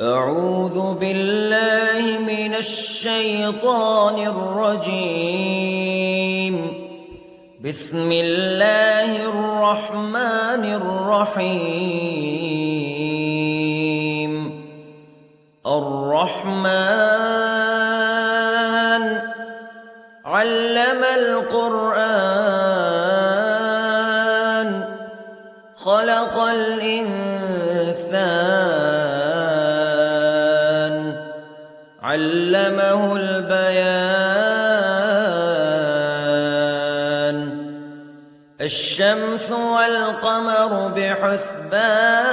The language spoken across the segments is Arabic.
أعوذ بالله من الشيطان الرجيم. بسم الله الرحمن الرحيم. الرحمن علم القرآن خلق الإنسان علمه البيان. الشمس والقمر بحسبان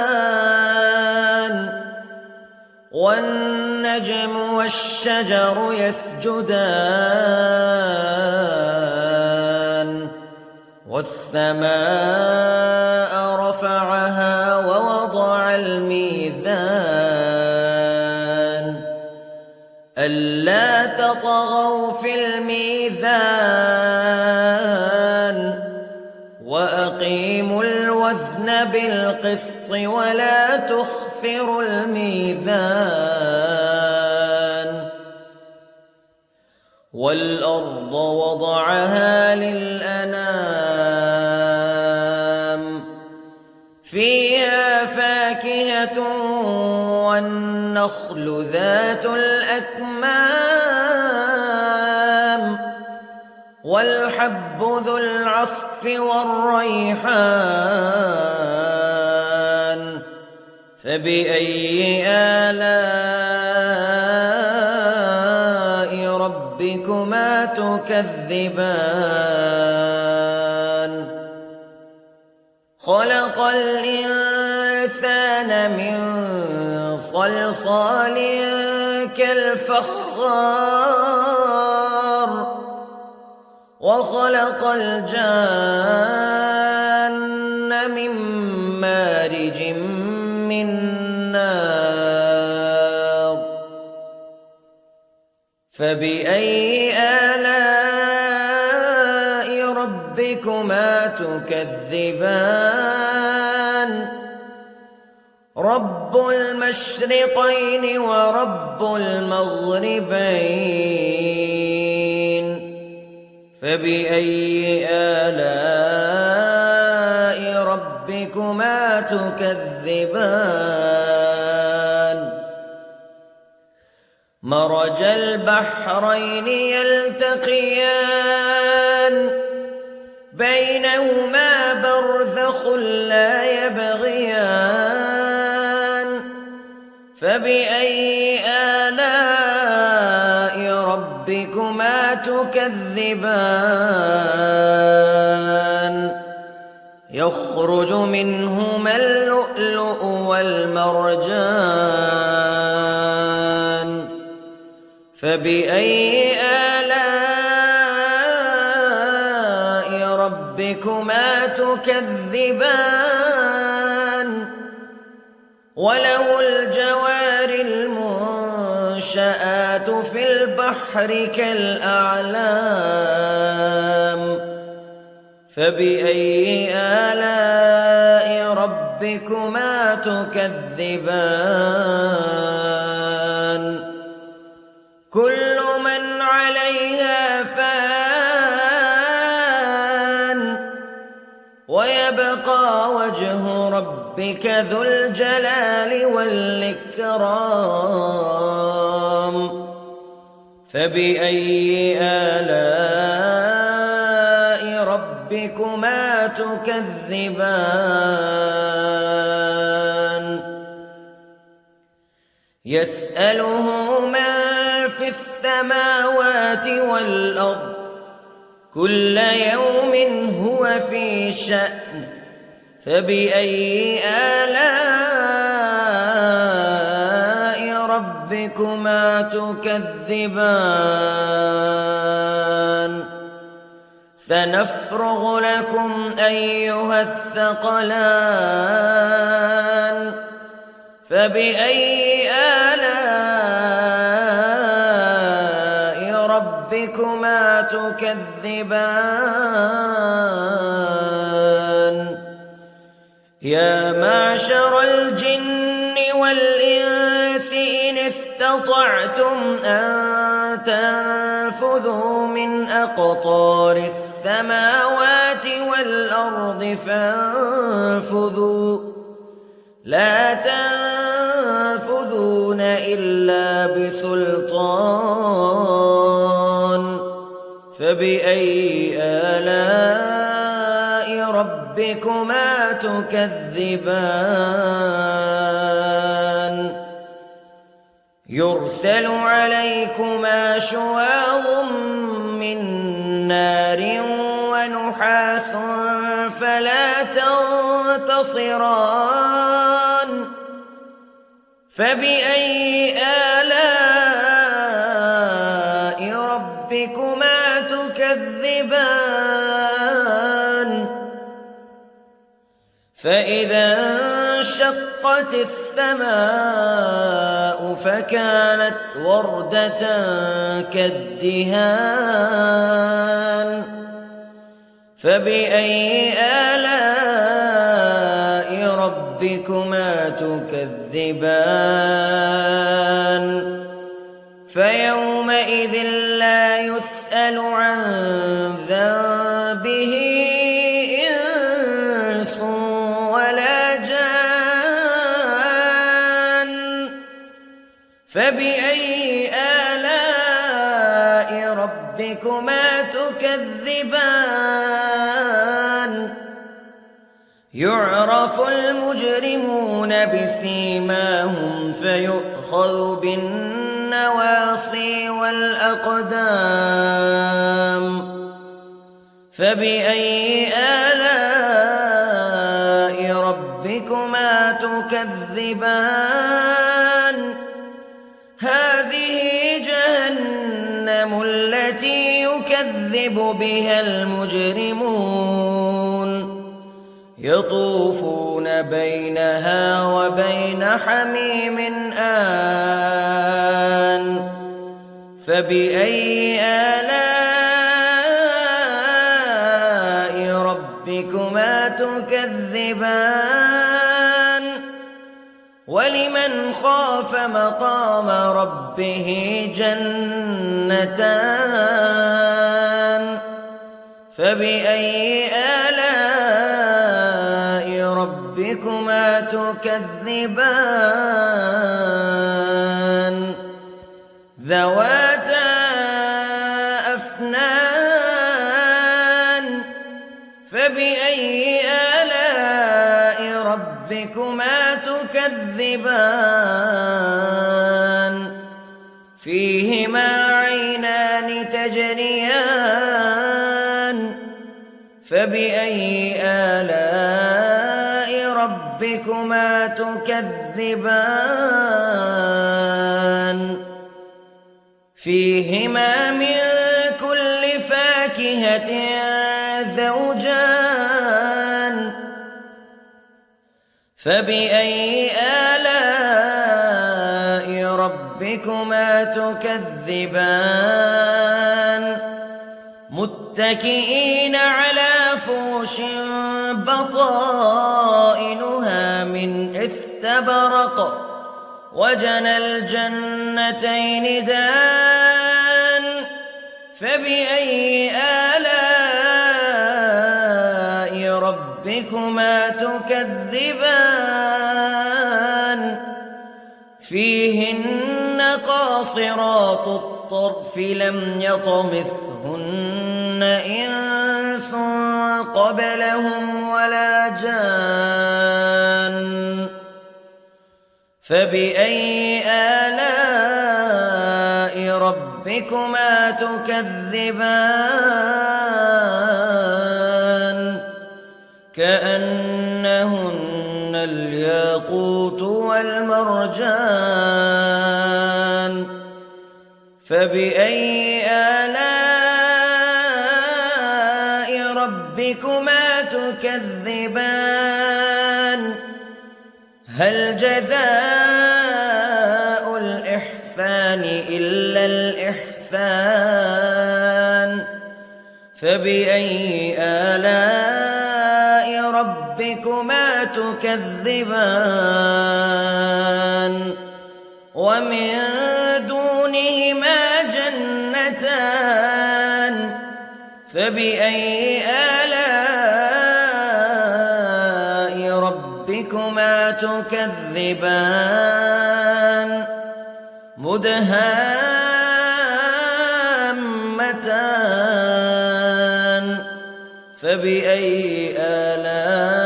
والنجم والشجر يسجدان والسماء رفعها ووضع الميزان ألا تطغوا في الميزان وأقيموا الوزن بالقسط ولا تخسروا الميزان. والأرض وضعها للأنام فيها فاكهة والنخل ذات الأكمام والحب ذو العصف والريحان فبأي آلاء ربكما تكذبان. خلق الإنسان من صلصال كالفخار وخلق الجان من مارج من نار فبأي آلاء ربكما تكذبان. رب المشرقين ورب المغربين فبأي آلاء ربكما تكذبان. مرج البحرين يلتقيان بينهما برزخ لا يبغيان فبأي آلاء ربكما تكذبان. يخرج منهما اللؤلؤ والمرجان فبأي آلاء ربكما تكذبان. وله الجوار المنشآت في البحر كالأعلام فبأي آلاء ربكما تكذبان. كل من عليها فان ويبقى وجه ربك ذو الجلال والإكرام فبأي آلاء ربكما تكذبان. يسأله من في السماوات والأرض كل يوم هو في شأن فبأي آلاء ربكما تكذبان. سنفرغ لكم أيها الثقلان فبأي آلاء ربكما تكذبان. يا معشر الجن والإنس شيء استطعتم أن تنفذوا من أقطار السماوات والأرض فانفذوا لا تنفذون إلا بسلطان فبأي آلاء ربكما تكذبان يرسل عليكما شواظ من نار ونحاس فلا تنتصران فبأي آلاء ربكما تكذبان فإذا انشقت السماء فكانت وردة كالدهان فبأي آلاء ربكما تكذبان فيومئذ لا يسأل عن ذنبه إنس ولا جان فبأي آلاء ربكما تكذبان يعرف المجرمون بسيماهم فيؤخذ بالنواصي والأقدام فبأي آلاء ربكما تكذبان هذه جهنم التي يكذب بها المجرمون يطوفون بينها وبين حميم آن فبأي آلاء ربكما تكذبان ولمن خاف مقام ربه جنتان فبأي آلاء ربكما تكذبان ذواتا أفنان فبأي آلاء ربكما تكذبان فيهما عينان تجريان فبأي آلاء ربكما تكذبان فيهما من كل فاكهة زوجان فبأي آلاء ربكما تكذبان متكئين على فرش بطائنها من استبرق وجنى الجنتين دان فبأي آلاء ربكما تكذبان فيهن قاصرات الطرف لم يطمثهن إنس قبلهم ولا جان فبأي آلاء ربكما تكذبان كأنهن الياقوت والمرجان فبأي آلاء ربكما تكذبان هل جزاء الإحسان إلا الإحسان فبأي آلاء ربكما تكذبان ومن دونهما جنتان فبأي آلاء ربكما تكذبان مدهامتان فبأي آلاء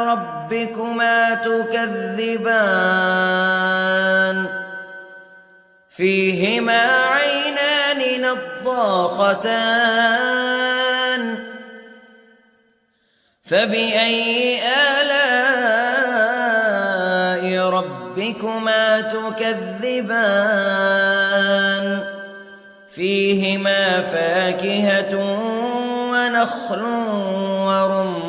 ربكما تكذبان فيهما عينان نضاختان فبأي آلاء ربكما تكذبان فيهما فاكهة ونخل ورمان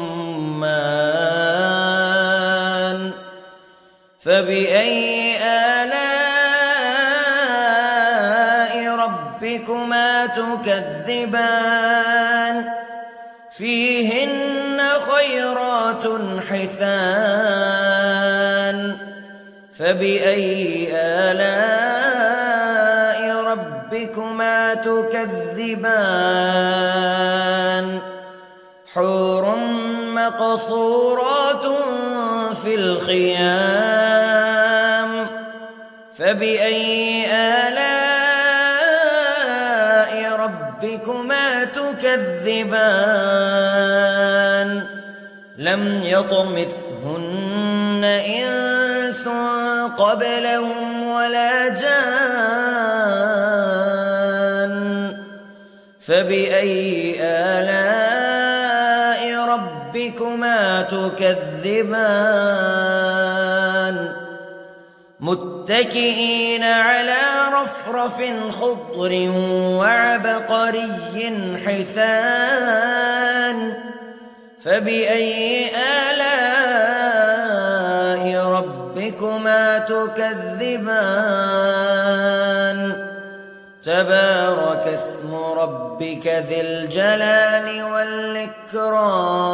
فبأي آلاء ربكما تكذبان فيهن خيرات حسان فبأي آلاء ربكما تكذبان حور مقصورات في الخيام فبأي آلاء ربكما تكذبان لم يطمثهن إنس قبلهم ولا جان فبأي آلاء ربكما تكذبان متكئين على رفرف خضر وعبقري حسان فبأي آلاء ربكما تكذبان تبارك اسم ربك ذي الجلال والإكرام